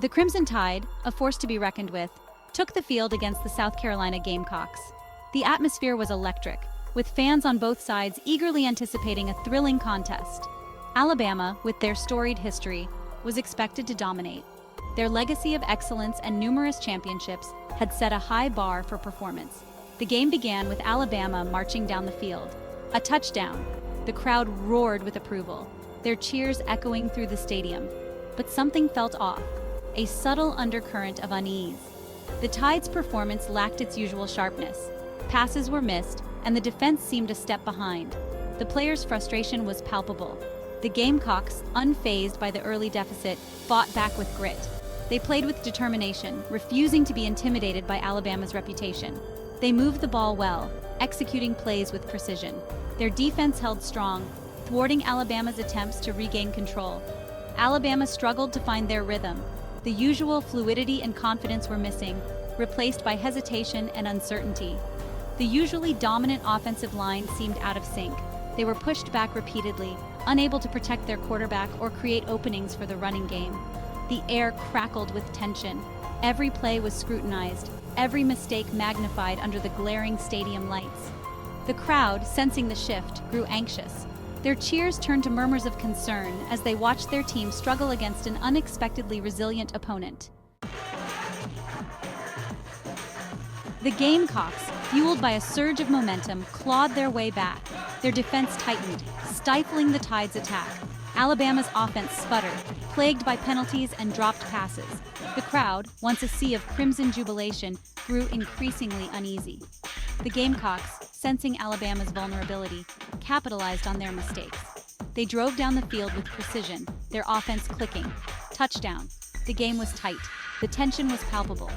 The Crimson Tide, a force to be reckoned with, took the field against the South Carolina Gamecocks. The atmosphere was electric, with fans on both sides eagerly anticipating a thrilling contest. Alabama, with their storied history, was expected to dominate. Their legacy of excellence and numerous championships had set a high bar for performance. The game began with Alabama marching down the field. A touchdown. The crowd roared with approval, their cheers echoing through the stadium. But something felt off, a subtle undercurrent of unease. The Tide's performance lacked its usual sharpness. Passes were missed, and the defense seemed a step behind. The players' frustration was palpable. The Gamecocks, unfazed by the early deficit, fought back with grit. They played with determination, refusing to be intimidated by Alabama's reputation. They moved the ball well, executing plays with precision. Their defense held strong, thwarting Alabama's attempts to regain control. Alabama struggled to find their rhythm. The usual fluidity and confidence were missing, replaced by hesitation and uncertainty. The usually dominant offensive line seemed out of sync. They were pushed back repeatedly, unable to protect their quarterback or create openings for the running game. The air crackled with tension. Every play was scrutinized, every mistake magnified under the glaring stadium lights. The crowd, sensing the shift, grew anxious. Their cheers turned to murmurs of concern as they watched their team struggle against an unexpectedly resilient opponent. The Gamecocks, fueled by a surge of momentum, clawed their way back. Their defense tightened, stifling the Tide's attack. Alabama's offense sputtered, plagued by penalties and dropped passes. The crowd, once a sea of crimson jubilation, grew increasingly uneasy. The Gamecocks, sensing Alabama's vulnerability, capitalized on their mistakes. They drove down the field with precision, their offense clicking. Touchdown. The game was tight. The tension was palpable.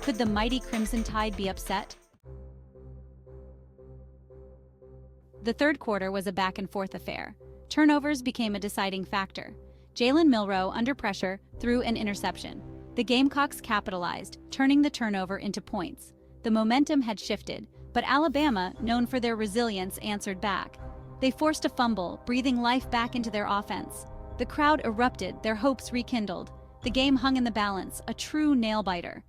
Could the mighty Crimson Tide be upset? The third quarter was a back-and-forth affair. Turnovers became a deciding factor. Jalen Milroe, under pressure, threw an interception. The Gamecocks capitalized, turning the turnover into points. The momentum had shifted, but Alabama, known for their resilience, answered back. They forced a fumble, breathing life back into their offense. The crowd erupted, their hopes rekindled. The game hung in the balance, a true nail-biter.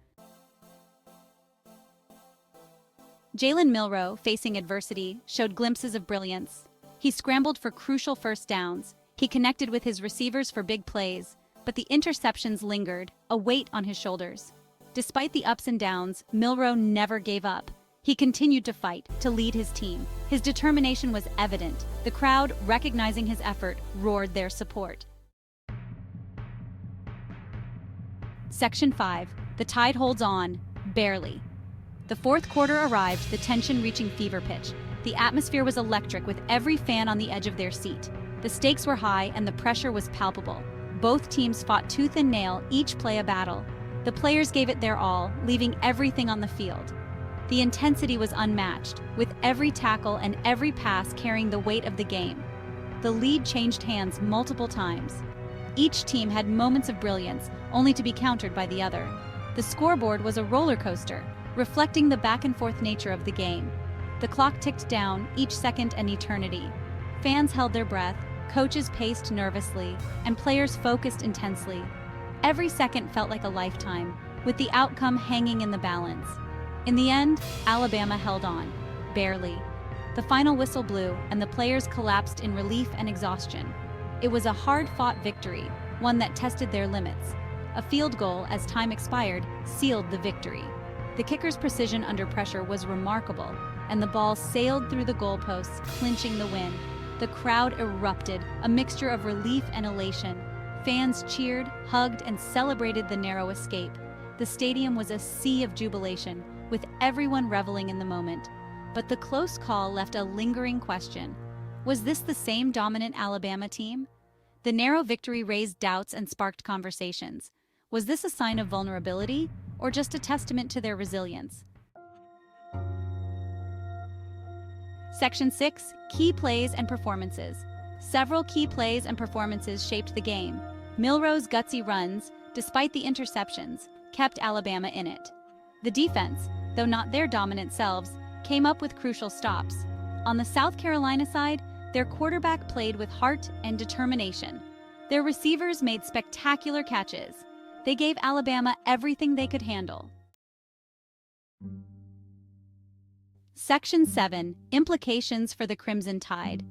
Jalen Milroe, facing adversity, showed glimpses of brilliance. He scrambled for crucial first downs. He connected with his receivers for big plays, but the interceptions lingered, a weight on his shoulders. Despite the ups and downs, Milroe never gave up. He continued to fight, to lead his team. His determination was evident. The crowd, recognizing his effort, roared their support. Section 5. The Tide holds on, barely. The fourth quarter arrived, the tension reaching fever pitch. The atmosphere was electric, with every fan on the edge of their seat. The stakes were high and the pressure was palpable. Both teams fought tooth and nail, each play a battle. The players gave it their all, leaving everything on the field. The intensity was unmatched, with every tackle and every pass carrying the weight of the game. The lead changed hands multiple times. Each team had moments of brilliance, only to be countered by the other. The scoreboard was a roller coaster, reflecting the back-and-forth nature of the game. The clock ticked down, each second an eternity. Fans held their breath, coaches paced nervously, and players focused intensely. Every second felt like a lifetime, with the outcome hanging in the balance. In the end, Alabama held on, barely. The final whistle blew, and the players collapsed in relief and exhaustion. It was a hard-fought victory, one that tested their limits. A field goal, as time expired, sealed the victory. The kicker's precision under pressure was remarkable, and the ball sailed through the goalposts, clinching the win. The crowd erupted, a mixture of relief and elation. Fans cheered, hugged, and celebrated the narrow escape. The stadium was a sea of jubilation, with everyone reveling in the moment. But the close call left a lingering question. Was this the same dominant Alabama team? The narrow victory raised doubts and sparked conversations. Was this a sign of vulnerability, or just a testament to their resilience? Section 6. Key plays and performances. Several key plays and performances shaped the game. Milroe's gutsy runs, despite the interceptions, kept Alabama in it. The defense, though not their dominant selves, came up with crucial stops. On the South Carolina side, their quarterback played with heart and determination. Their receivers made spectacular catches. They gave Alabama everything they could handle. Section 7. Implications for the Crimson Tide.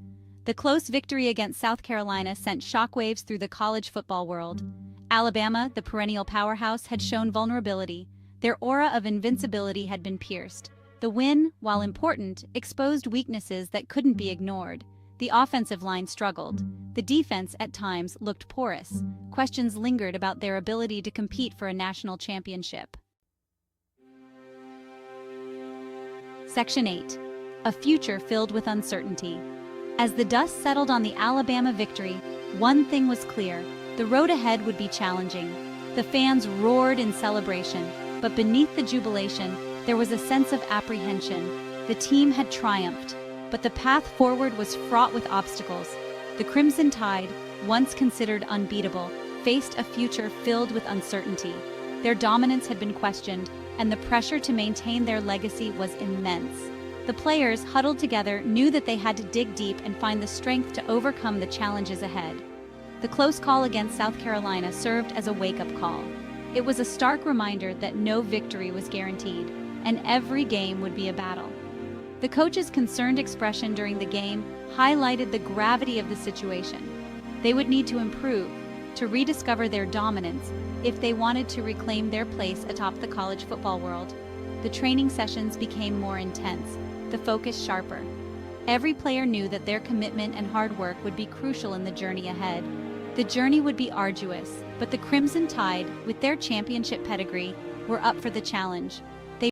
The close victory against South Carolina sent shockwaves through the college football world. Alabama, the perennial powerhouse, had shown vulnerability. Their aura of invincibility had been pierced. The win, while important, exposed weaknesses that couldn't be ignored. The offensive line struggled. The defense, at times, looked porous. Questions lingered about their ability to compete for a national championship. Section 8. A future filled with uncertainty. As the dust settled on the Alabama victory, one thing was clear: the road ahead would be challenging. The fans roared in celebration, but beneath the jubilation, there was a sense of apprehension. The team had triumphed, but the path forward was fraught with obstacles. The Crimson Tide, once considered unbeatable, faced a future filled with uncertainty. Their dominance had been questioned, and the pressure to maintain their legacy was immense. The players, huddled together, knew that they had to dig deep and find the strength to overcome the challenges ahead. The close call against South Carolina served as a wake-up call. It was a stark reminder that no victory was guaranteed, and every game would be a battle. The coach's concerned expression during the game highlighted the gravity of the situation. They would need to improve, to rediscover their dominance, if they wanted to reclaim their place atop the college football world. The training sessions became more intense, the focus sharper. Every player knew that their commitment and hard work would be crucial in the journey ahead. The journey would be arduous, but the Crimson Tide, with their championship pedigree, were up for the challenge.